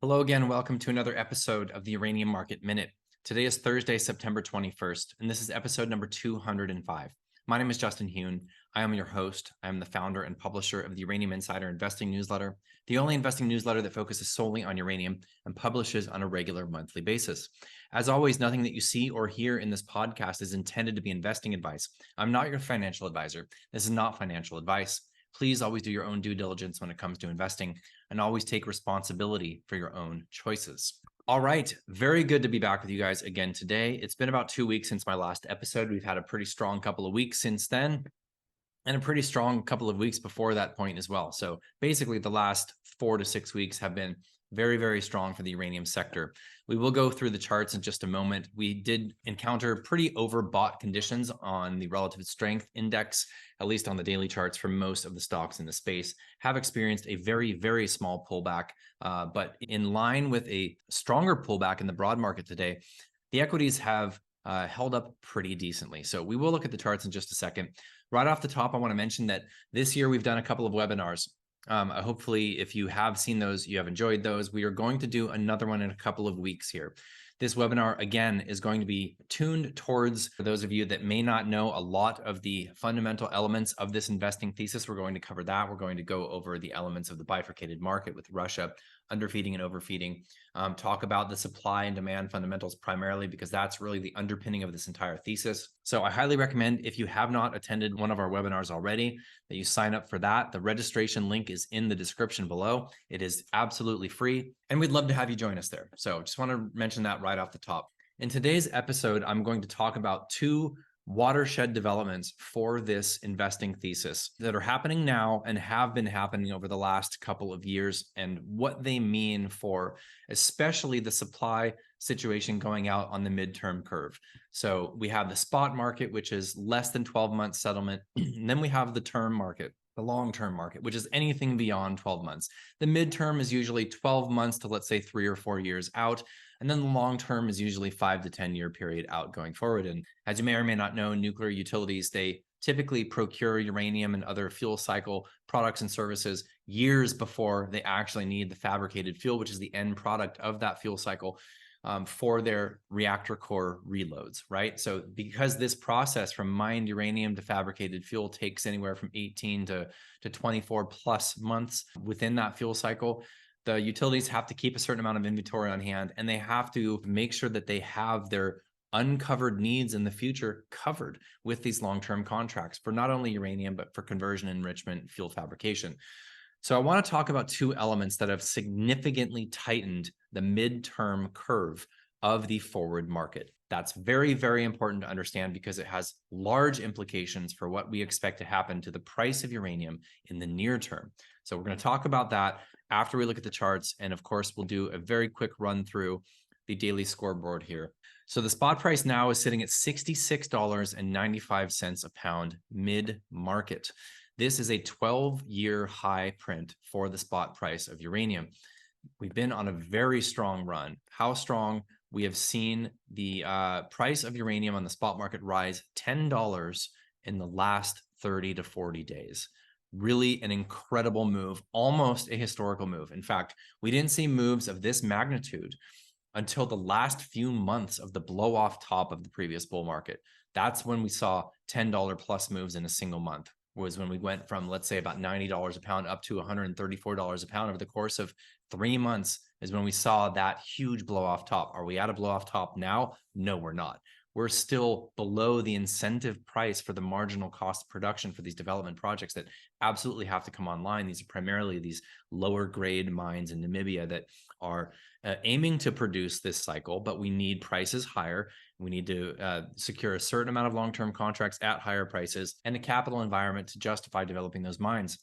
Hello again. Welcome to another episode of the Uranium Market Minute. Today is Thursday, September 21st, and this is episode number 205. My name is Justin Huhn. I am your host. I am the founder and publisher of the Uranium Insider Investing Newsletter, the only investing newsletter that focuses solely on uranium and publishes on a regular monthly basis. As always, nothing that you see or hear in this podcast is intended to be investing advice. I'm not your financial advisor. This is not financial advice. Please always do your own due diligence when it comes to investing and always take responsibility for your own choices. All right, very good to be back with you guys again today. It's been about 2 weeks since my last episode. We've had a pretty strong couple of weeks since then and a pretty strong couple of weeks before that point as well. So basically the last 4 to 6 weeks have been very, very strong for the uranium sector. We will go through the charts in just a moment. We did encounter pretty overbought conditions on the relative strength index, at least on the daily charts for most of the stocks in the space, have experienced a very, very small pullback. But in line with a stronger pullback in the broad market today, the equities have held up pretty decently. So we will look at the charts in just a second. Right off the top, I want to mention that this year we've done a couple of webinars. Hopefully, if you have seen those, you have enjoyed those. We are going to do another one in a couple of weeks here. This webinar, again, is going to be tuned towards, for those of you that may not know a lot of the fundamental elements of this investing thesis. We're going to cover that. We're going to go over the elements of the bifurcated market with Russia underfeeding and overfeeding, talk about the supply and demand fundamentals primarily, because that's really the underpinning of this entire thesis. So I highly recommend, if you have not attended one of our webinars already, that you sign up for that. The registration link is in the description below. It is absolutely free, and we'd love to have you join us there. So just want to mention that right off the top. In today's episode, I'm going to talk about two watershed developments for this investing thesis that are happening now and have been happening over the last couple of years, and what they mean for especially the supply situation going out on the midterm curve. So we have the spot market, which is less than 12 months settlement. And then we have the term market, the long-term market, which is anything beyond 12 months. The midterm is usually 12 months to, let's say, 3 or 4 years out. And then the long term is usually 5 to 10 year period out going forward. And as you may or may not know, nuclear utilities, they typically procure uranium and other fuel cycle products and services years before they actually need the fabricated fuel, which is the end product of that fuel cycle, for their reactor core reloads, right? So because this process from mined uranium to fabricated fuel takes anywhere from 18 to 24 plus months within that fuel cycle, the utilities have to keep a certain amount of inventory on hand, and they have to make sure that they have their uncovered needs in the future covered with these long-term contracts for not only uranium, but for conversion, enrichment, fuel fabrication. So I want to talk about two elements that have significantly tightened the midterm curve of the forward market. That's very, very important to understand because it has large implications for what we expect to happen to the price of uranium in the near term. So we're going to talk about that after we look at the charts. And of course, we'll do a very quick run through the daily scoreboard here. So the spot price now is sitting at $66.95 a pound mid-market. This is a 12-year high print for the spot price of uranium. We've been on a very strong run. How strong? We have seen the price of uranium on the spot market rise $10 in the last 30 to 40 days. Really an incredible move, almost a historical move. In fact, we didn't see moves of this magnitude until the last few months of the blow off top of the previous bull market. That's when we saw $10 plus moves in a single month, was when we went from, let's say, about $90 a pound up to $134 a pound over the course of 3 months, is when we saw that huge blow off top. Are we at a blow off top now? No, we're not. We're still below the incentive price for the marginal cost of production for these development projects that absolutely have to come online. These are primarily these lower grade mines in Namibia that are aiming to produce this cycle, but we need prices higher. We need to secure a certain amount of long-term contracts at higher prices and a capital environment to justify developing those mines.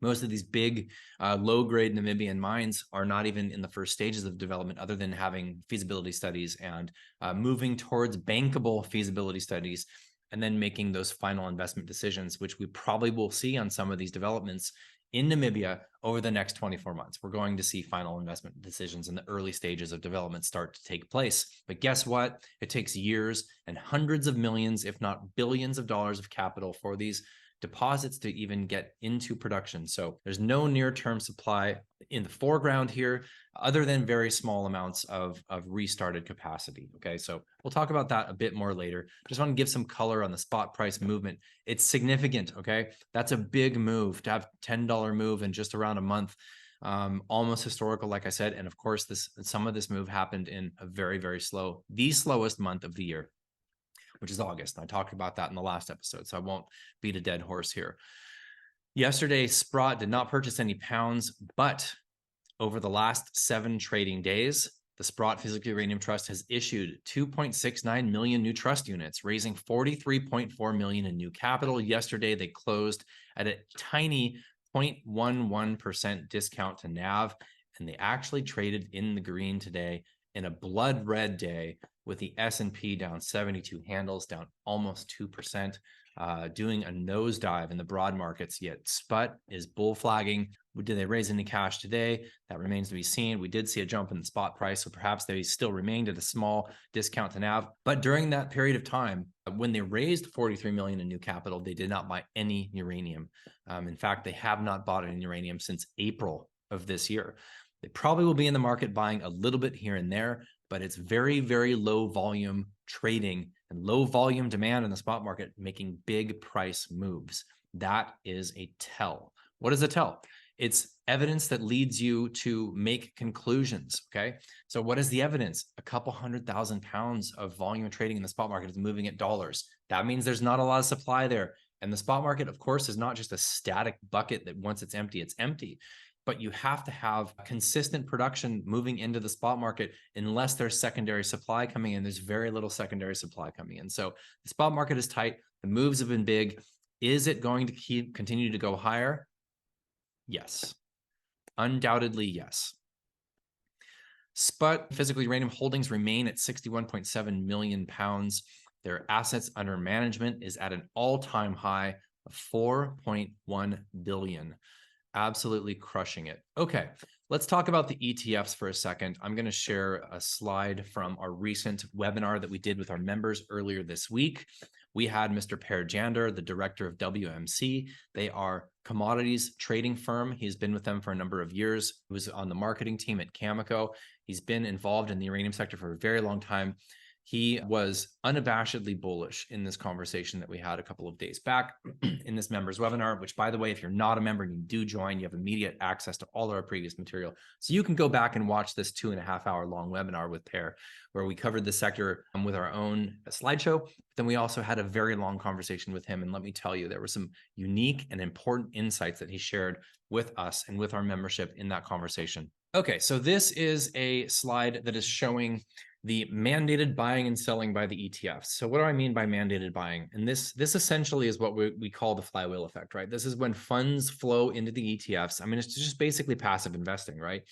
Most of these big low-grade Namibian mines are not even in the first stages of development, other than having feasibility studies and moving towards bankable feasibility studies, and then making those final investment decisions, which we probably will see on some of these developments in Namibia over the next 24 months. We're going to see final investment decisions in the early stages of development start to take place. But guess what? It takes years and hundreds of millions, if not billions of dollars of capital for these deposits to even get into production. So there's no near-term supply in the foreground here, other than very small amounts of restarted capacity. Okay, so we'll talk about that a bit more later. Just want to give some color on the spot price movement. It's significant. Okay, that's a big move to have $10 move in just around a month. Almost historical, like I said. And of course, some of this move happened in a very, very the slowest month of the year, which is August. I talked about that in the last episode, so I won't beat a dead horse here. Yesterday, Sprott did not purchase any pounds, but over the last 7 trading days, the Sprott Physical Uranium Trust has issued 2.69 million new trust units, raising 43.4 million in new capital. Yesterday, they closed at a tiny 0.11% discount to NAV, and they actually traded in the green today in a blood red day, with the S&P down 72 handles, down almost 2%, doing a nosedive in the broad markets. Yet SPUT is bull flagging. Did they raise any cash today? That remains to be seen. We did see a jump in the spot price, so perhaps they still remained at a small discount to NAV. But during that period of time, when they raised 43 million in new capital, they did not buy any uranium. In fact, they have not bought any uranium since April of this year. They probably will be in the market buying a little bit here and there, but it's very, very low volume trading and low volume demand in the spot market, making big price moves. That is a tell. What is a tell? It's evidence that leads you to make conclusions. Okay. So what is the evidence? A couple 100,000 pounds of volume trading in the spot market is moving at dollars. That means there's not a lot of supply there. And the spot market, of course, is not just a static bucket that once it's empty. But you have to have consistent production moving into the spot market unless there's secondary supply coming in. There's very little secondary supply coming in. So the spot market is tight. The moves have been big. Is it going to continue to go higher? Yes. Undoubtedly, yes. SPUT Physical Uranium holdings remain at 61.7 million pounds. Their assets under management is at an all-time high of 4.1 billion. Absolutely crushing it. Okay, let's talk about the ETFs for a second. I'm going to share a slide from our recent webinar that we did with our members earlier this week. We had Mr. Per Jander, the director of WMC. They are commodities trading firm. He's been with them for a number of years. He was on the marketing team at Cameco. He's been involved in the uranium sector for a very long time. He was unabashedly bullish in this conversation that we had a couple of days back in this members webinar, which, by the way, if you're not a member and you do join, you have immediate access to all of our previous material. So you can go back and watch this 2.5 hour long webinar with Per, where we covered the sector with our own slideshow. Then we also had a very long conversation with him. And let me tell you, there were some unique and important insights that he shared with us and with our membership in that conversation. Okay, so this is a slide that is showing the mandated buying and selling by the ETFs. So what do I mean by mandated buying? And this essentially is what we call the flywheel effect, right? This is when funds flow into the ETFs. I mean, it's just basically passive investing, right?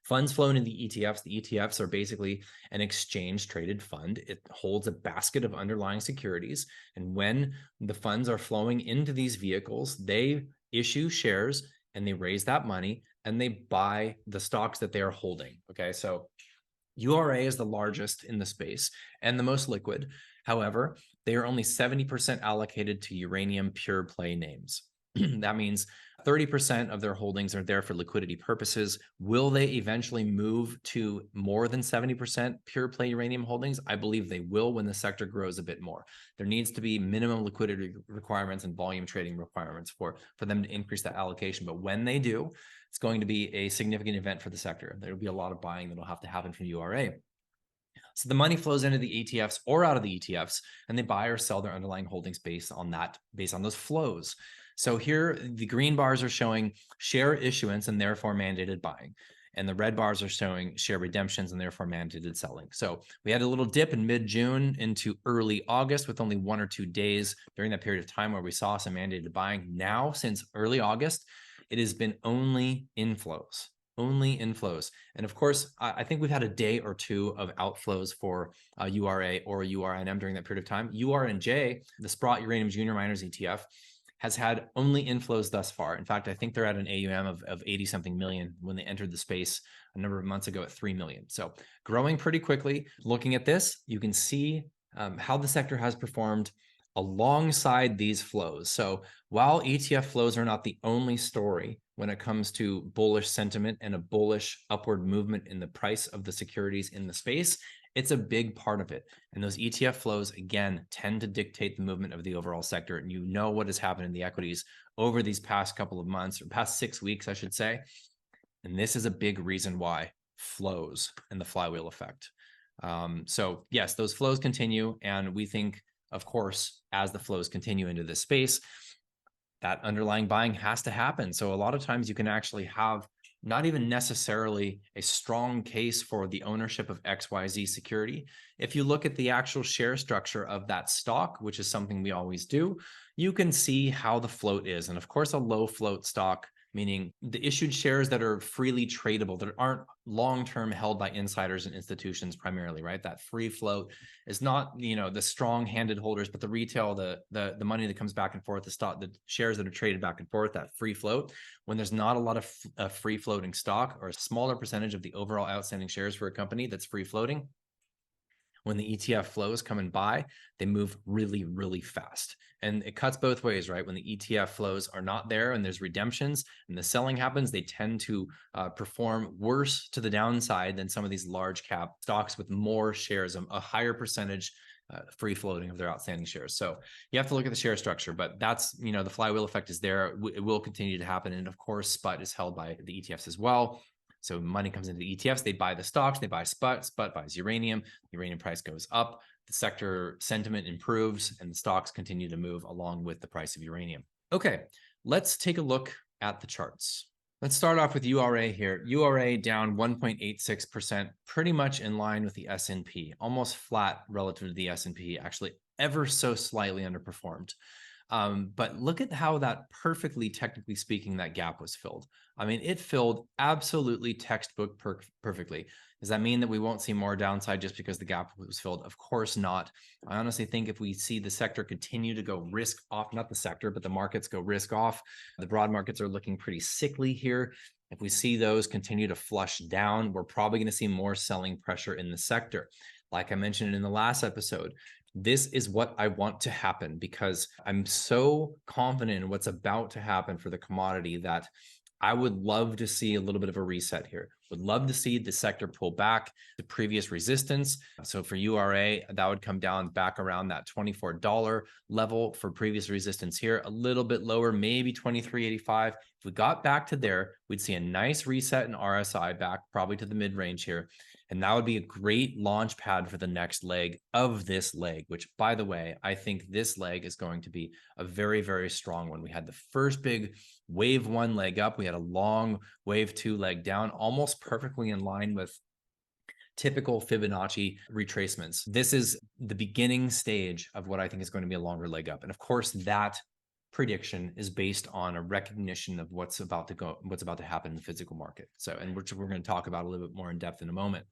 Funds flow into the ETFs. The ETFs are basically an exchange traded fund. It holds a basket of underlying securities. And when the funds are flowing into these vehicles, they issue shares and they raise that money and they buy the stocks that they are holding. Okay, so URA is the largest in the space and the most liquid. However, they are only 70% allocated to uranium pure play names. That means 30% of their holdings are there for liquidity purposes. Will they eventually move to more than 70% pure play uranium holdings? I believe they will when the sector grows a bit more. There needs to be minimum liquidity requirements and volume trading requirements for them to increase that allocation. But when they do, it's going to be a significant event for the sector. There will be a lot of buying that will have to happen from URA. So the money flows into the ETFs or out of the ETFs, and they buy or sell their underlying holdings based on those flows. So here, the green bars are showing share issuance and therefore mandated buying. And the red bars are showing share redemptions and therefore mandated selling. So we had a little dip in mid-June into early August with only 1 or 2 days during that period of time where we saw some mandated buying. Now, since early August, it has been only inflows. And of course, I think we've had a day or two of outflows for URA or URNM during that period of time. URNJ, the Sprott Uranium Junior Miners ETF, has had only inflows thus far. In fact, I think they're at an AUM of 80-something million when they entered the space a number of months ago at 3 million. So growing pretty quickly. Looking at this, you can see how the sector has performed alongside these flows. So while ETF flows are not the only story when it comes to bullish sentiment and a bullish upward movement in the price of the securities in the space, it's a big part of it. And those ETF flows, again, tend to dictate the movement of the overall sector. And you know what has happened in the equities over these past couple of months, or past 6 weeks, I should say. And this is a big reason why: flows and the flywheel effect. So yes, those flows continue. And we think, of course, as the flows continue into this space, that underlying buying has to happen. So a lot of times you can actually have not even necessarily a strong case for the ownership of XYZ security. If you look at the actual share structure of that stock, which is something we always do, you can see how the float is. And of course, a low float stock, meaning the issued shares that are freely tradable, that aren't long-term held by insiders and institutions primarily, right? That free float is not, the strong-handed holders, but the retail, the money that comes back and forth, the stock, the shares that are traded back and forth, that free float. When there's not a lot of free floating stock, or a smaller percentage of the overall outstanding shares for a company that's free floating, when the ETF flows come and buy, they move really, really fast. And it cuts both ways, right? When the ETF flows are not there and there's redemptions and the selling happens, they tend to perform worse to the downside than some of these large cap stocks with more shares, a higher percentage free floating of their outstanding shares. So you have to look at the share structure, but that's, the flywheel effect is there. It will continue to happen. And of course, SPUT is held by the ETFs as well. So money comes into the ETFs, they buy the stocks, they buy SPUT buys uranium, the uranium price goes up, the sector sentiment improves, and the stocks continue to move along with the price of uranium. Okay, let's take a look at the charts. Let's start off with URA here. URA down 1.86%, pretty much in line with the S&P, almost flat relative to the S&P, actually ever so slightly underperformed. But look at how that perfectly, technically speaking, that gap was filled. I mean, it filled absolutely textbook perfectly. Does that mean that we won't see more downside just because the gap was filled? Of course not. I honestly think if we see the sector continue to go risk off, not the sector, but the markets go risk off, the broad markets are looking pretty sickly here. If we see those continue to flush down, we're probably going to see more selling pressure in the sector. Like I mentioned in the last episode, this is what I want to happen because I'm so confident in what's about to happen for the commodity that I would love to see a little bit of a reset here. Would love to see the sector pull back the previous resistance. So for URA, that would come down back around that $24 level for previous resistance here, a little bit lower, maybe $23.85. If we got back to there, we'd see a nice reset in RSI back probably to the mid-range here. And that would be a great launch pad for the next leg of this leg, which, by the way, I think this leg is going to be a very, very strong one. We had the first big wave one leg up. We had a long wave two leg down, almost perfectly in line with typical Fibonacci retracements. This is the beginning stage of what I think is going to be a longer leg up. And of course, that prediction is based on a recognition of what's about to happen in the physical market. So, and which we're going to talk about a little bit more in depth in a moment.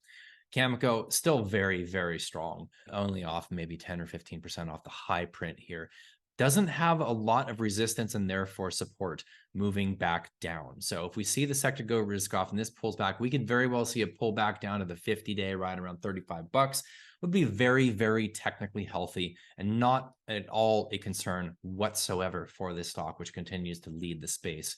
Cameco still very, very strong, only off maybe 10 or 15% off the high print here. Doesn't have a lot of resistance and therefore support moving back down. So if we see the sector go risk off and this pulls back, we could very well see a pullback down to the 50-day right around $35. Would be very, very technically healthy and not at all a concern whatsoever for this stock, which continues to lead the space.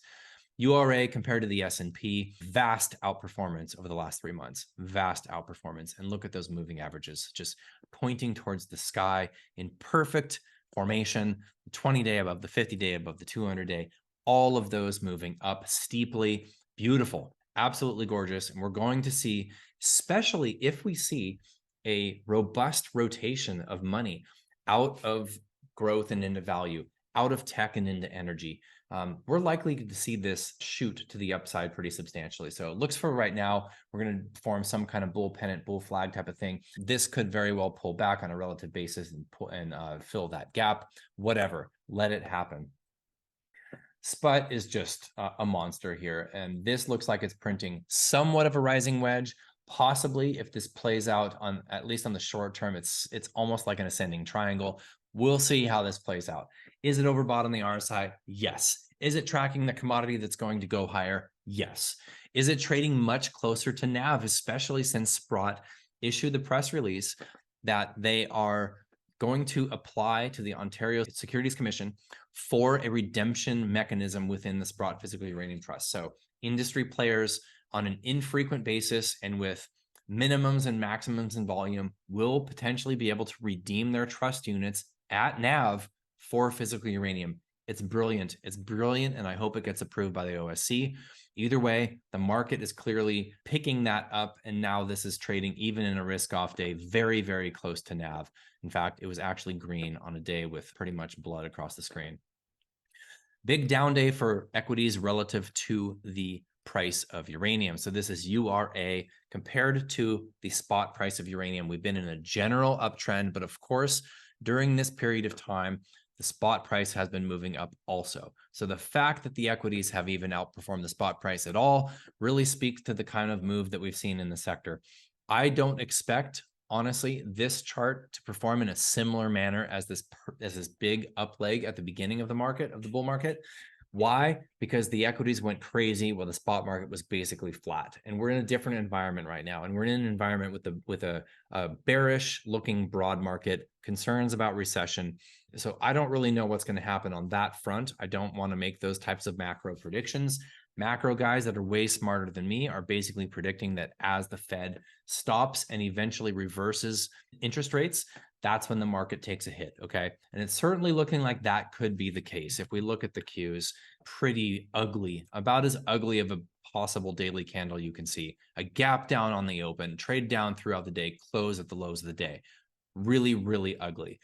URA compared to the S&P, vast outperformance over the last 3 months, vast outperformance. And look at those moving averages, just pointing towards the sky in perfect formation, 20-day above the 50-day above the 200-day, all of those moving up steeply, beautiful, absolutely gorgeous. And we're going to see, especially if we see a robust rotation of money out of growth and into value, out of tech and into energy, we're likely to see this shoot to the upside pretty substantially. So it looks for right now, we're going to form some kind of bull pennant, bull flag type of thing. This could very well pull back on a relative basis and fill that gap, whatever, let it happen. SPUT is just a monster here. And this looks like it's printing somewhat of a rising wedge. Possibly if this plays out on, at least on the short term, it's almost like an ascending triangle. We'll see how this plays out. Is it overbought on the RSI? Yes. Is it tracking the commodity that's going to go higher? Yes. Is it trading much closer to NAV, especially since Sprott issued the press release that they are going to apply to the Ontario Securities Commission for a redemption mechanism within the Sprott Physical Uranium Trust. So industry players on an infrequent basis and with minimums and maximums in volume will potentially be able to redeem their trust units at NAV for physical uranium. It's brilliant. It's brilliant, and I hope it gets approved by the OSC. Either way, the market is clearly picking that up, and now this is trading even in a risk-off day very, very close to NAV. In fact, it was actually green on a day with pretty much blood across the screen. Big down day for equities relative to the price of uranium. So this is URA compared to the spot price of uranium. We've been in a general uptrend, but of course, during this period of time, the spot price has been moving up also. So the fact that the equities have even outperformed the spot price at all really speaks to the kind of move that we've seen in the sector. I don't expect, honestly, this chart to perform in a similar manner as this big up leg at the beginning of the market, of the bull market. Why? Because the equities went crazy while the spot market was basically flat. And we're in a different environment right now. And we're in an environment with a bearish looking broad market, concerns about recession. So I don't really know what's going to happen on that front. I don't want to make those types of macro predictions. Macro guys that are way smarter than me are basically predicting that as the Fed stops and eventually reverses interest rates, that's when the market takes a hit, okay? And it's certainly looking like that could be the case. If we look at the Qs, pretty ugly, about as ugly of a possible daily candle you can see. A gap down on the open, trade down throughout the day, close at the lows of the day. Really, really ugly.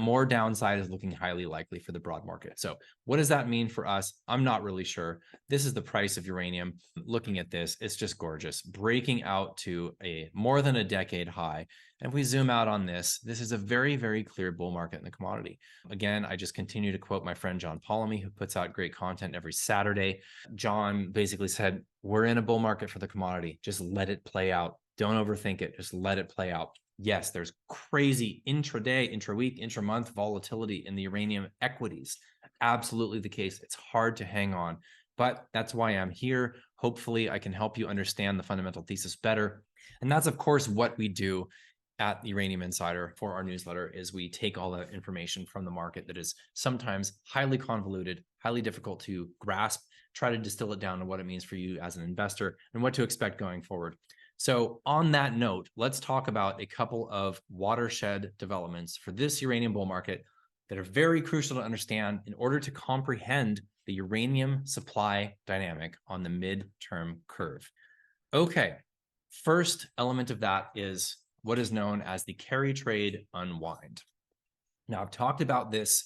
More downside is looking highly likely for the broad market. So what does that mean for us? I'm not really sure. This is the price of uranium. Looking at this, it's just gorgeous, breaking out to a more than a decade high. And if we zoom out on this, this is a very, very clear bull market in the commodity. Again, I just continue to quote my friend John Polemy, who puts out great content every Saturday. John basically said, we're in a bull market for the commodity. Just let it play out. Don't overthink it. Just let it play out. Yes, there's crazy intraday, intra-week, intra-month volatility in the uranium equities. Absolutely the case. It's hard to hang on, but that's why I'm here. Hopefully, I can help you understand the fundamental thesis better. And that's, of course, what we do at Uranium Insider for our newsletter is we take all that information from the market that is sometimes highly convoluted, highly difficult to grasp, try to distill it down to what it means for you as an investor and what to expect going forward. So on that note, let's talk about a couple of watershed developments for this uranium bull market that are very crucial to understand in order to comprehend the uranium supply dynamic on the midterm curve. Okay, first element of that is what is known as the carry trade unwind. Now, I've talked about this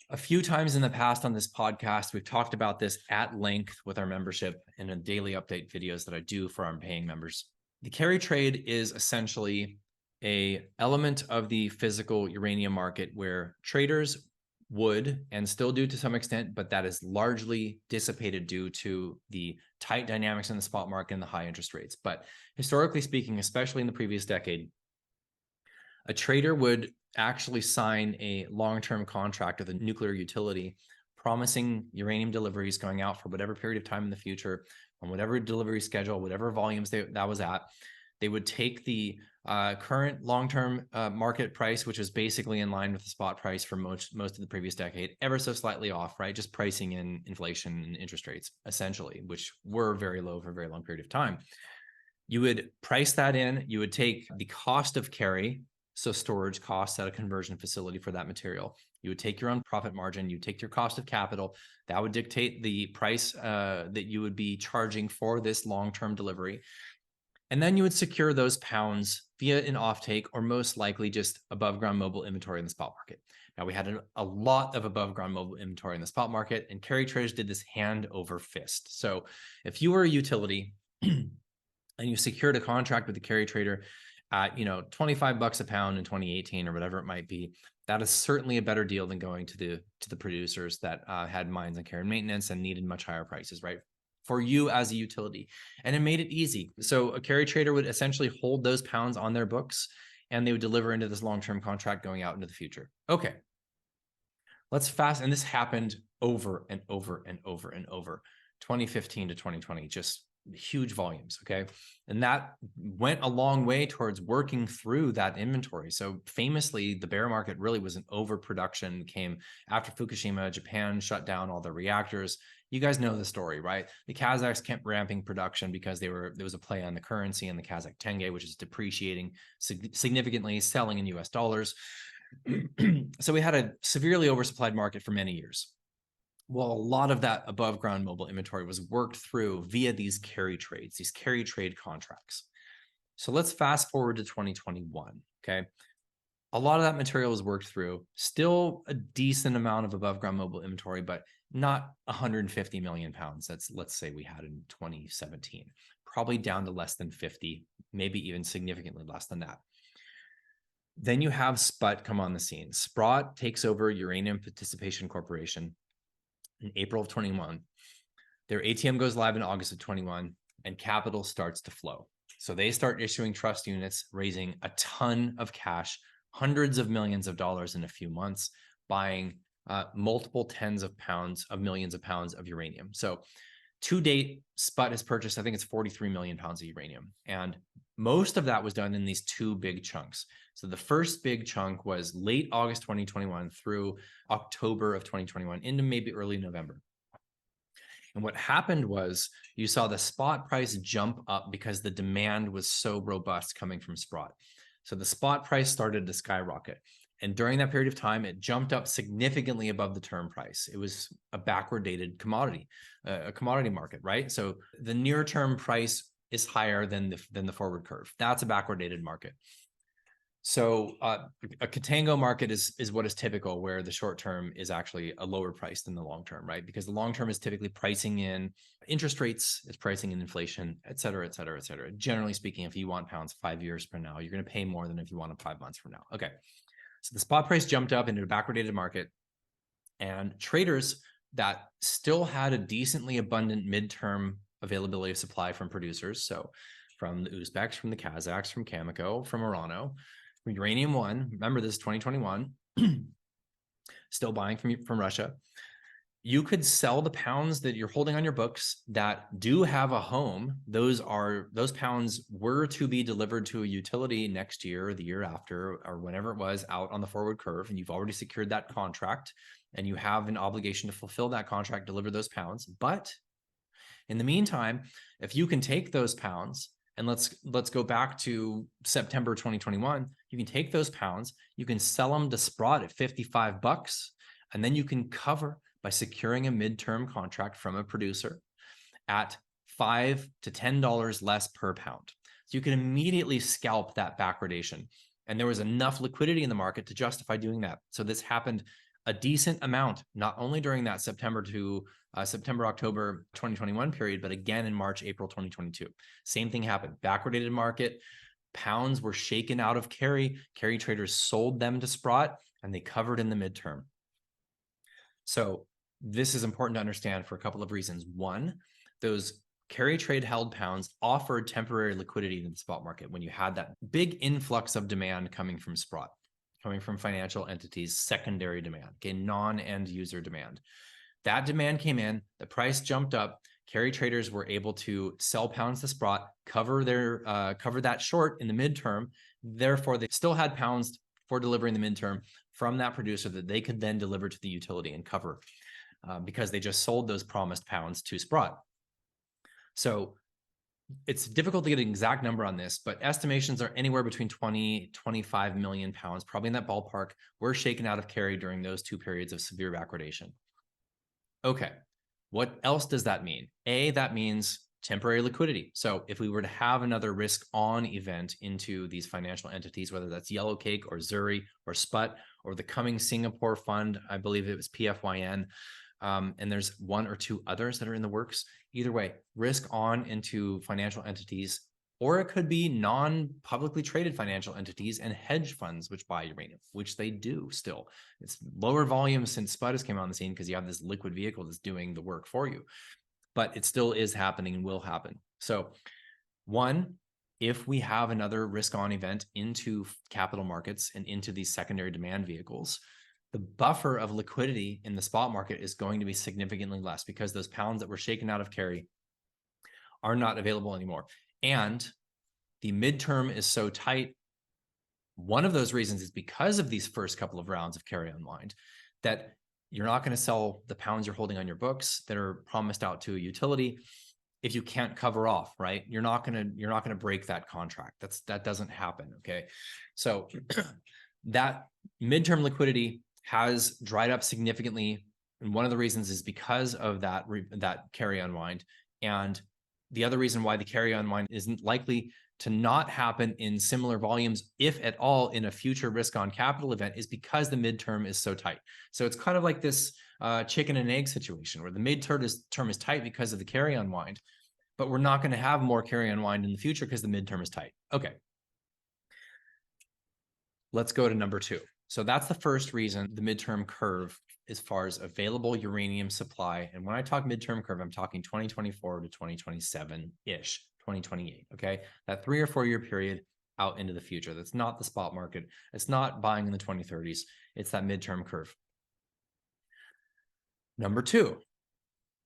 a few times in the past on this podcast. We've talked about this at length with our membership in a daily update videos that I do for our paying members. The carry trade is essentially an element of the physical uranium market where traders would and still do to some extent, but that is largely dissipated due to the tight dynamics in the spot market and the high interest rates. But historically speaking, especially in the previous decade, a trader would actually sign a long-term contract with a nuclear utility promising uranium deliveries going out for whatever period of time in the future on whatever delivery schedule, whatever volumes that was at. They would take the current long-term market price, which was basically in line with the spot price for most of the previous decade, ever so slightly off, right? Just pricing in inflation and interest rates, essentially, which were very low for a very long period of time. You would price that in. You would take the cost of carry, so storage costs at a conversion facility for that material. You would take your own profit margin, you take your cost of capital, that would dictate the price that you would be charging for this long-term delivery. And then you would secure those pounds via an offtake or most likely just above ground mobile inventory in the spot market. Now, we had a lot of above ground mobile inventory in the spot market, and carry traders did this hand over fist. So if you were a utility and you secured a contract with the carry trader at, $25 a pound in 2018 or whatever it might be, that is certainly a better deal than going to the producers that had mines on care and maintenance and needed much higher prices, right? For you as a utility. And it made it easy. So a carry trader would essentially hold those pounds on their books and they would deliver into this long-term contract going out into the future. Okay. Let's fast. And this happened over and over and over and over. 2015 to 2020, just huge volumes. Okay. And that went a long way towards working through that inventory. So famously, the bear market really was an overproduction, came after Fukushima. Japan shut down all the reactors. You guys know the story, right? The Kazakhs kept ramping production because there was a play on the currency and the Kazakh tenge, which is depreciating significantly, selling in US dollars. So we had a severely oversupplied market for many years. Well, a lot of that above ground mobile inventory was worked through via these carry trades, these carry trade contracts. So let's fast forward to 2021. Okay. A lot of that material was worked through, still a decent amount of above ground mobile inventory, but not 150 million pounds. That's, let's say, we had in 2017, probably down to less than 50, maybe even significantly less than that. Then you have SPUT come on the scene. Sprott takes over Uranium Participation Corporation in April of 21. Their ATM goes live in August of 21, and capital starts to flow. So they start issuing trust units, raising a ton of cash, hundreds of millions of dollars in a few months, buying multiple tens of millions of pounds of uranium. So to date, SPUT has purchased, I think it's 43 million pounds of uranium. And most of that was done in these two big chunks. So the first big chunk was late August 2021 through October of 2021 into maybe early November. And what happened was you saw the spot price jump up because the demand was so robust coming from Sprott. So the spot price started to skyrocket. And during that period of time, it jumped up significantly above the term price. It was a backward dated commodity, a commodity market, right? So the near term price is higher than the forward curve. That's a backward dated market. So a contango market is what is typical, where the short term is actually a lower price than the long term, right? Because the long term is typically pricing in interest rates, it's pricing in inflation, et cetera, et cetera, et cetera. Generally speaking, if you want pounds 5 years from now, you're going to pay more than if you want them 5 months from now. Okay. So the spot price jumped up into a backwardated market, and traders that still had a decently abundant midterm availability of supply from producers. So from the Uzbeks, from the Kazakhs, from Cameco, from Orano, from Uranium One, remember this is 2021, still buying from Russia. You could sell the pounds that you're holding on your books that do have a home. Those pounds were to be delivered to a utility next year or the year after, or whenever it was out on the forward curve, and you've already secured that contract and you have an obligation to fulfill that contract, deliver those pounds. But in the meantime, if you can take those pounds, and let's go back to September 2021, you can take those pounds, you can sell them to Sprott at $55, and then you can cover by securing a midterm contract from a producer at $5 to $10 less per pound. So you can immediately scalp that backwardation. And there was enough liquidity in the market to justify doing that. So this happened a decent amount, not only during that September to October 2021 period, but again in March, April 2022. Same thing happened. Backwardated market, pounds were shaken out of carry. Carry traders sold them to Sprott, and they covered in the midterm. So this is important to understand for a couple of reasons. One, those carry trade held pounds offered temporary liquidity in the spot market when you had that big influx of demand coming from Sprott, coming from financial entities, secondary demand, okay, non-end user demand. That demand came in, the price jumped up, carry traders were able to sell pounds to Sprott, cover that short in the midterm. Therefore, they still had pounds for delivering the midterm from that producer that they could then deliver to the utility and cover because they just sold those promised pounds to Sprott. So it's difficult to get an exact number on this, but estimations are anywhere between 20, 25 million pounds, probably in that ballpark, were shaken out of carry during those two periods of severe backwardation. Okay, what else does that mean? That means temporary liquidity. So if we were to have another risk on event into these financial entities, whether that's Yellowcake or Zuri or SPUT or the coming Singapore fund, I believe it was PFYN, and there's one or two others that are in the works. Either way, risk on into financial entities, or it could be non-publicly traded financial entities and hedge funds which buy uranium, which they do still. It's lower volume since SPUT has came on the scene because you have this liquid vehicle that's doing the work for you, but it still is happening and will happen. So one, if we have another risk on event into capital markets and into these secondary demand vehicles, the buffer of liquidity in the spot market is going to be significantly less because those pounds that were shaken out of carry are not available anymore. And the midterm is so tight. One of those reasons is because of these first couple of rounds of carry unwind, that you're not going to sell the pounds you're holding on your books that are promised out to a utility if you can't cover off, right? You're not going to break that contract. That doesn't happen. Okay. So that midterm liquidity has dried up significantly. And one of the reasons is because of that carry unwind. And the other reason why the carry unwind isn't likely to not happen in similar volumes, if at all, in a future risk on capital event, is because the midterm is so tight. So it's kind of like this chicken and egg situation where the midterm is tight because of the carry unwind, but we're not going to have more carry unwind in the future because the midterm is tight. Okay. Let's go to number 2. So that's the first reason the midterm curve as far as available uranium supply. And when I talk midterm curve, I'm talking 2024 to 2027-ish, 2028, okay? That 3 or 4 year period out into the future. That's not the spot market. It's not buying in the 2030s. It's that midterm curve. Number 2,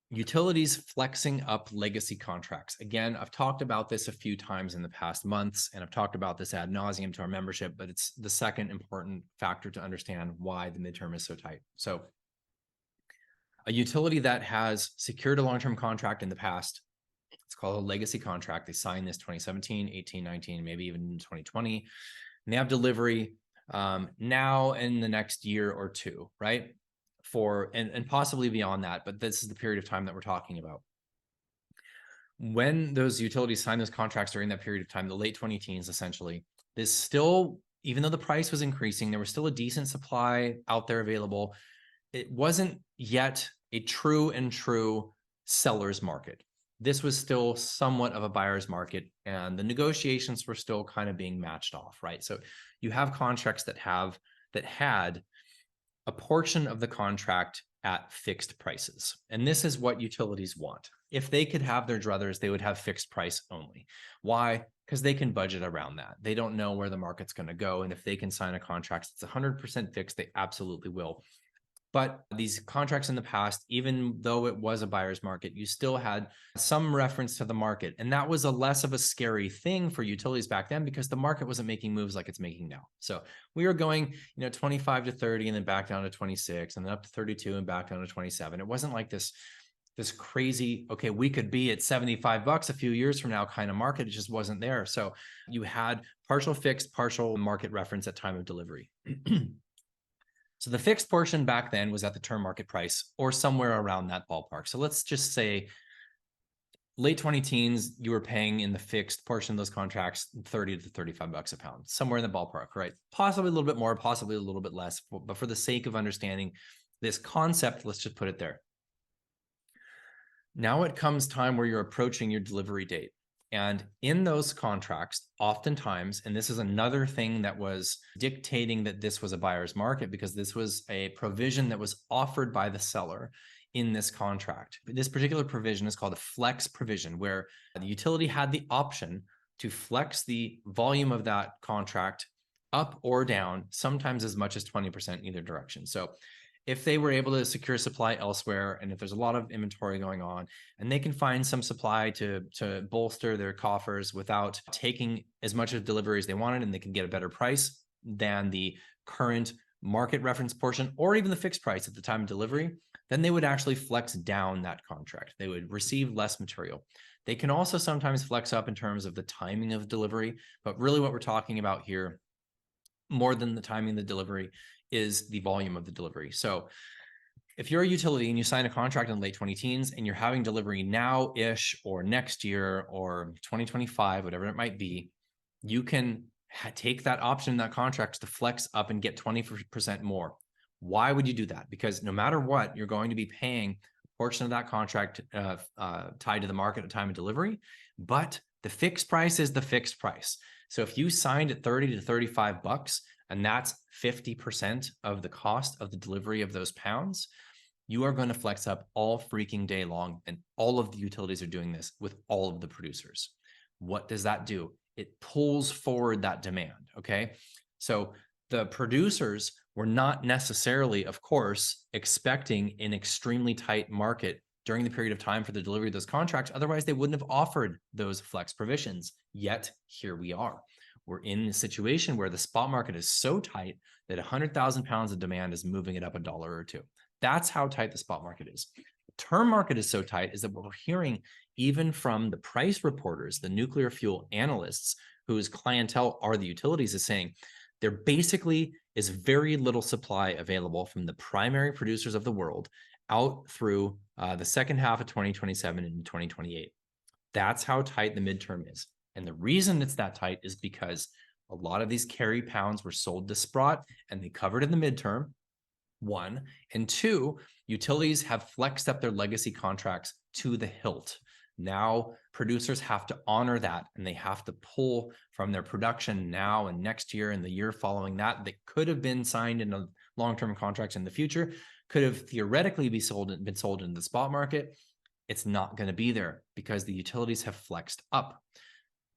utilities flexing up legacy contracts. Again, I've talked about this a few times in the past months, and I've talked about this ad nauseum to our membership, but it's the second important factor to understand why the midterm is so tight. So a utility that has secured a long-term contract in the past, it's called a legacy contract. They signed this 2017, 18, 19, maybe even 2020, and they have delivery now in the next year or two, right? And possibly beyond that, but this is the period of time that we're talking about. When those utilities sign those contracts during that period of time, the late 2010s, essentially, there's still, even though the price was increasing, there was still a decent supply out there available. It wasn't yet a true seller's market. This was still somewhat of a buyer's market, and the negotiations were still kind of being matched off, right? So you have contracts that had a portion of the contract at fixed prices. And this is what utilities want. If they could have their druthers, they would have fixed price only. Why? Because they can budget around that. They don't know where the market's going to go. And if they can sign a contract that's 100% fixed, they absolutely will. But these contracts in the past, even though it was a buyer's market, you still had some reference to the market. And that was a less of a scary thing for utilities back then because the market wasn't making moves like it's making now. So we were going, 25 to 30 and then back down to 26 and then up to 32 and back down to 27. It wasn't like this crazy, okay, we could be at $75 a few years from now kind of market. It just wasn't there. So you had partial fixed, partial market reference at time of delivery. So the fixed portion back then was at the term market price or somewhere around that ballpark. So let's just say late 2010s, you were paying in the fixed portion of those contracts 30 to 35 bucks a pound, somewhere in the ballpark, right? Possibly a little bit more, possibly a little bit less, but for the sake of understanding this concept, let's just put it there. Now it comes time where you're approaching your delivery date. And in those contracts, oftentimes, and this is another thing that was dictating that this was a buyer's market because this was a provision that was offered by the seller in this contract. This particular provision is called a flex provision, where the utility had the option to flex the volume of that contract up or down, sometimes as much as 20% in either direction. So if they were able to secure supply elsewhere, and if there's a lot of inventory going on, and they can find some supply to bolster their coffers without taking as much of delivery as they wanted, and they can get a better price than the current market reference portion, or even the fixed price at the time of delivery, then they would actually flex down that contract. They would receive less material. They can also sometimes flex up in terms of the timing of delivery, but really what we're talking about here, more than the timing of the delivery, is the volume of the delivery. So if you're a utility and you sign a contract in the late 2010s and you're having delivery now-ish or next year or 2025, whatever it might be, you can take that option in that contract to flex up and get 20% more. Why would you do that? Because no matter what, you're going to be paying a portion of that contract tied to the market at time of delivery, but the fixed price is the fixed price. So if you signed at 30 to 35 bucks, and that's 50% of the cost of the delivery of those pounds, you are going to flex up all freaking day long. And all of the utilities are doing this with all of the producers. What does that do? It pulls forward that demand, okay? So the producers were not necessarily, of course, expecting an extremely tight market during the period of time for the delivery of those contracts. Otherwise, they wouldn't have offered those flex provisions. Yet here we are. We're in a situation where the spot market is so tight that 100,000 pounds of demand is moving it up $1 or $2. That's how tight the spot market is. The term market is so tight is that what we're hearing even from the price reporters, the nuclear fuel analysts, whose clientele are the utilities, is saying there basically is very little supply available from the primary producers of the world out through the second half of 2027 and 2028. That's how tight the midterm is. And the reason it's that tight is because a lot of these carry pounds were sold to Sprott and they covered in the midterm, one. And two, utilities have flexed up their legacy contracts to the hilt. Now producers have to honor that, and they have to pull from their production now and next year and the year following that could have been signed in a long-term contracts in the future, could have theoretically been sold into the spot market. It's not going to be there because the utilities have flexed up.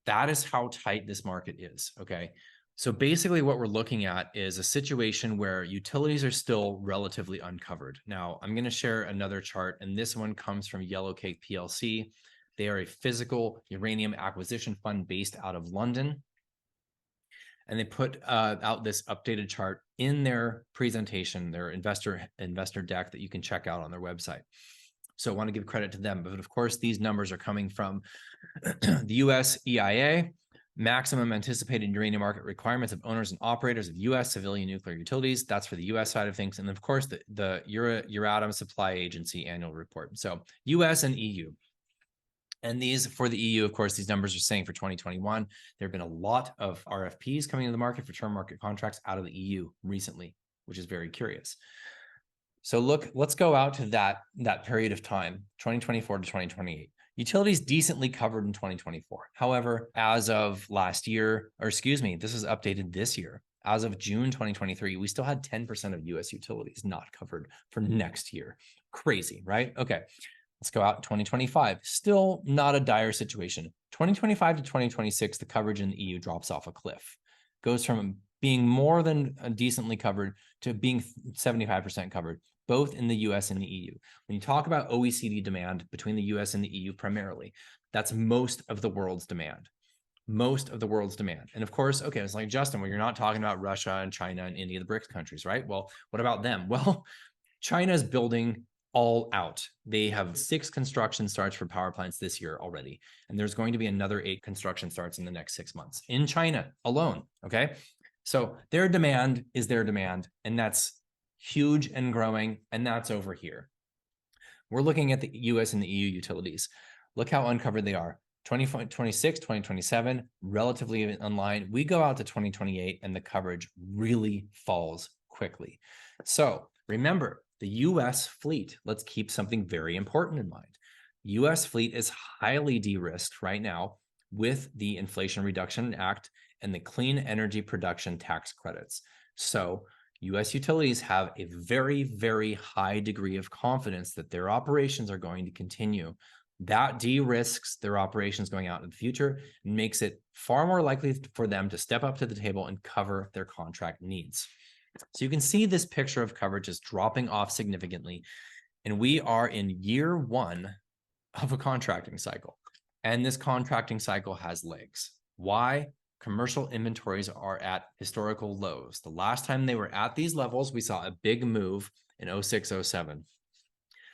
That is how tight this market is, okay? So basically what we're looking at is a situation where utilities are still relatively uncovered. Now, I'm going to share another chart, and this one comes from Yellowcake PLC. They are a physical uranium acquisition fund based out of London. And they put out this updated chart in their presentation, their investor deck that you can check out on their website. So I want to give credit to them. But of course, these numbers are coming from the US EIA, maximum anticipated uranium market requirements of owners and operators of US civilian nuclear utilities. That's for the US side of things. And of course, the Euratom Supply Agency annual report. So US and EU. And these, for the EU, of course, these numbers are saying for 2021, there have been a lot of RFPs coming into the market for term market contracts out of the EU recently, which is very curious. So look, let's go out to that period of time, 2024 to 2028. Utilities decently covered in 2024. However, as of last year, or excuse me, this is updated this year. As of June 2023, we still had 10% of US utilities not covered for next year. Crazy, right? Okay. Let's go out in 2025. Still not a dire situation. 2025 to 2026, the coverage in the EU drops off a cliff. Goes from being more than decently covered to being 75% covered, both in the US and the EU. When you talk about OECD demand between the US and the EU primarily, that's most of the world's demand. Most of the world's demand. And of course, okay, it's like, Justin, well, you're not talking about Russia and China and India, the BRICS countries, right? Well, what about them? Well, China is building all out. They have 6 construction starts for power plants this year already. And there's going to be another 8 construction starts in the next 6 months in China alone, okay? So their demand is their demand, and that's huge and growing, and that's over here. We're looking at the US and the EU utilities. Look how uncovered they are. 2026, 2027, relatively in line. We go out to 2028, and the coverage really falls quickly. So remember, the US fleet, let's keep something very important in mind. US fleet is highly de-risked right now with the Inflation Reduction Act and the Clean Energy Production Tax Credits. So US utilities have a very, very high degree of confidence that their operations are going to continue. That de-risks their operations going out in the future and makes it far more likely for them to step up to the table and cover their contract needs. So you can see this picture of coverage is dropping off significantly. And we are in year 1 of a contracting cycle. And this contracting cycle has legs. Why? Commercial inventories are at historical lows. The last time they were at these levels, we saw a big move in 06, 07.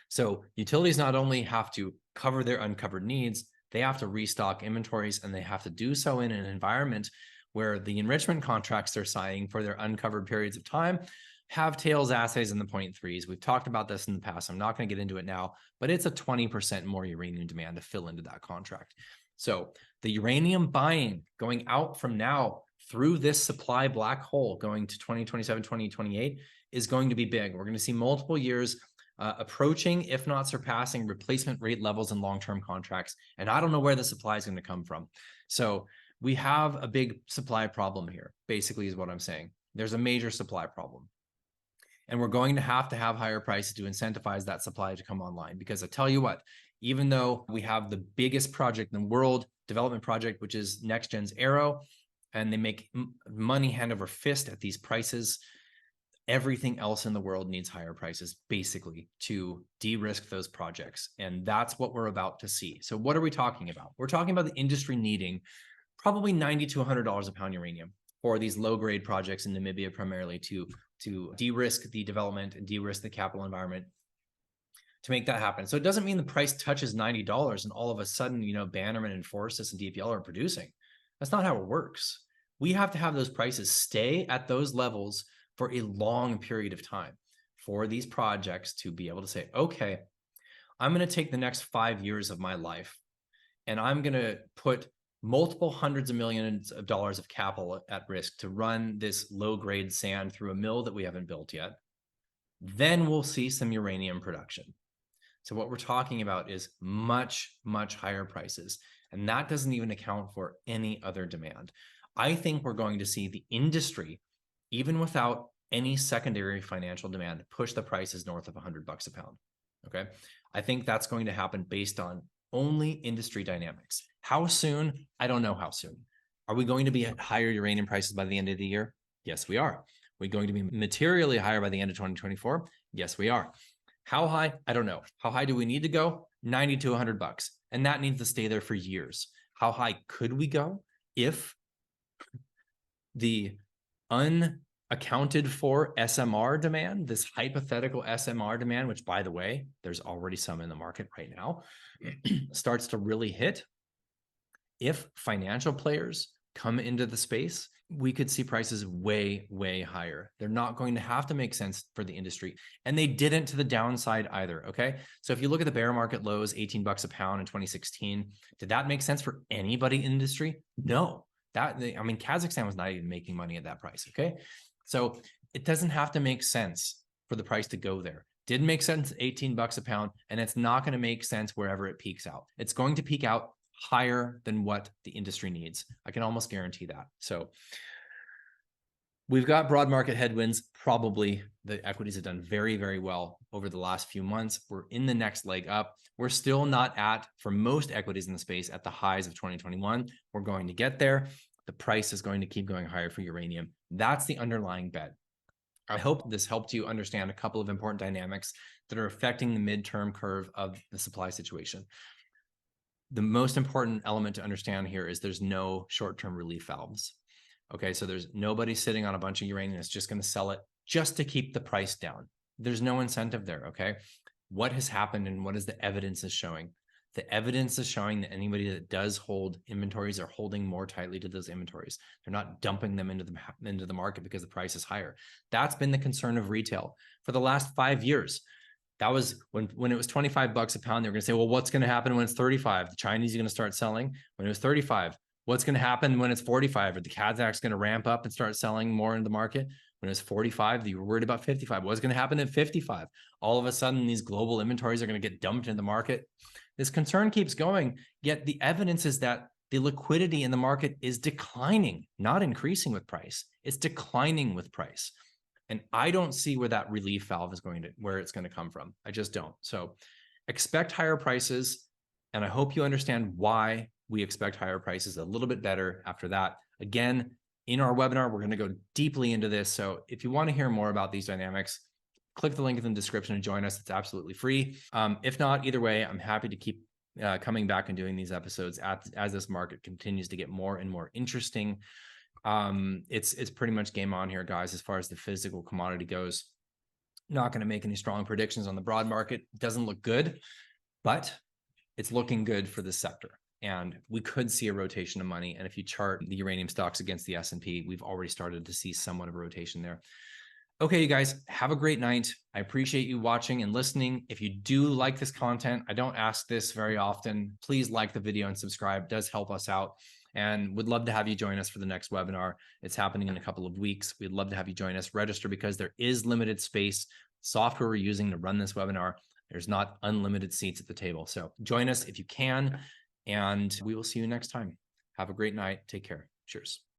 So utilities not only have to cover their uncovered needs, they have to restock inventories, and they have to do so in an environment where the enrichment contracts they're signing for their uncovered periods of time have tails assays in the 0.3s. We've talked about this in the past. I'm not going to get into it now, but it's a 20% more uranium demand to fill into that contract. So the uranium buying going out from now through this supply black hole going to 2027, 2028 is going to be big. We're going to see multiple years approaching, if not surpassing, replacement rate levels in long-term contracts. And I don't know where the supply is going to come from. So we have a big supply problem here, basically is what I'm saying. There's a major supply problem. And we're going to have higher prices to incentivize that supply to come online. Because I tell you what, even though we have the biggest project in the world, development project, which is NextGen's Arrow, and they make money hand over fist at these prices, everything else in the world needs higher prices, basically, to de-risk those projects. And that's what we're about to see. So what are we talking about? We're talking about the industry needing probably $90 to $100 a pound uranium for these low-grade projects in Namibia, primarily to de-risk the development and de-risk the capital environment to make that happen. So it doesn't mean the price touches $90 and all of a sudden, Bannerman and Forces and DPL are producing. That's not how it works. We have to have those prices stay at those levels for a long period of time for these projects to be able to say, okay, I'm going to take the next 5 years of my life and I'm going to put multiple hundreds of millions of dollars of capital at risk to run this low-grade sand through a mill that we haven't built yet. Then we'll see some uranium production. So what we're talking about is much, much higher prices. And that doesn't even account for any other demand. I think we're going to see the industry, even without any secondary financial demand, push the prices north of $100 a pound. Okay. I think that's going to happen based on only industry dynamics. How soon? I don't know how soon. Are we going to be at higher uranium prices by the end of the year? Yes, we are. Are we going to be materially higher by the end of 2024? Yes, we are. How high? I don't know. How high do we need to go? 90 to $100. And that needs to stay there for years. How high could we go if the unaccounted for SMR demand, this hypothetical SMR demand, which by the way, there's already some in the market right now, starts to really hit? If financial players come into the space, we could see prices way, way higher. They're not going to have to make sense for the industry. And they didn't to the downside either, okay? So if you look at the bear market lows, $18 a pound in 2016, did that make sense for anybody in the industry? No. Kazakhstan was not even making money at that price, okay? So it doesn't have to make sense for the price to go there. Didn't make sense $18 a pound, and it's not going to make sense wherever it peaks out. It's going to peak out higher than what the industry needs. I can almost guarantee that. So we've got broad market headwinds. Probably the equities have done very, very well over the last few months. We're in the next leg up. We're still not at, for most equities in the space, at the highs of 2021. We're going to get there. The price is going to keep going higher for uranium. That's the underlying bet. I hope this helped you understand a couple of important dynamics that are affecting the midterm curve of the supply situation. The most important element to understand here is there's no short-term relief valves. Okay, so there's nobody sitting on a bunch of uranium that's just going to sell it just to keep the price down. There's no incentive there, okay? What has happened and what is the evidence is showing? The evidence is showing that anybody that does hold inventories are holding more tightly to those inventories. They're not dumping them into the market because the price is higher. That's been the concern of retail for the last 5 years. That was when it was $25 a pound, they were going to say, well, what's going to happen when it's 35? The Chinese are going to start selling. When it was 35, what's going to happen when it's 45? Are the Kazakhs going to ramp up and start selling more in the market? When it was 45, you were worried about 55. What's going to happen at 55? All of a sudden, these global inventories are going to get dumped in the market. This concern keeps going, yet the evidence is that the liquidity in the market is declining, not increasing with price. It's declining with price. And I don't see where that relief valve is where it's going to come from. I just don't. So expect higher prices. And I hope you understand why we expect higher prices a little bit better after that. Again, in our webinar, we're going to go deeply into this. So if you want to hear more about these dynamics, click the link in the description and join us. It's absolutely free. If not, either way, I'm happy to keep coming back and doing these episodes as this market continues to get more and more interesting. It's pretty much game on here, guys, as far as the physical commodity goes. Not going to make any strong predictions on the broad market. It doesn't look good, but it's looking good for this sector. And we could see a rotation of money. And if you chart the uranium stocks against the S&P, we've already started to see somewhat of a rotation there. Okay, you guys, have a great night. I appreciate you watching and listening. If you do like this content, I don't ask this very often. Please like the video and subscribe. It does help us out. And would love to have you join us for the next webinar. It's happening in a couple of weeks. We'd love to have you join us. Register because there is limited space. Software we're using to run this webinar, there's not unlimited seats at the table. So join us if you can, and we will see you next time. Have a great night. Take care. Cheers.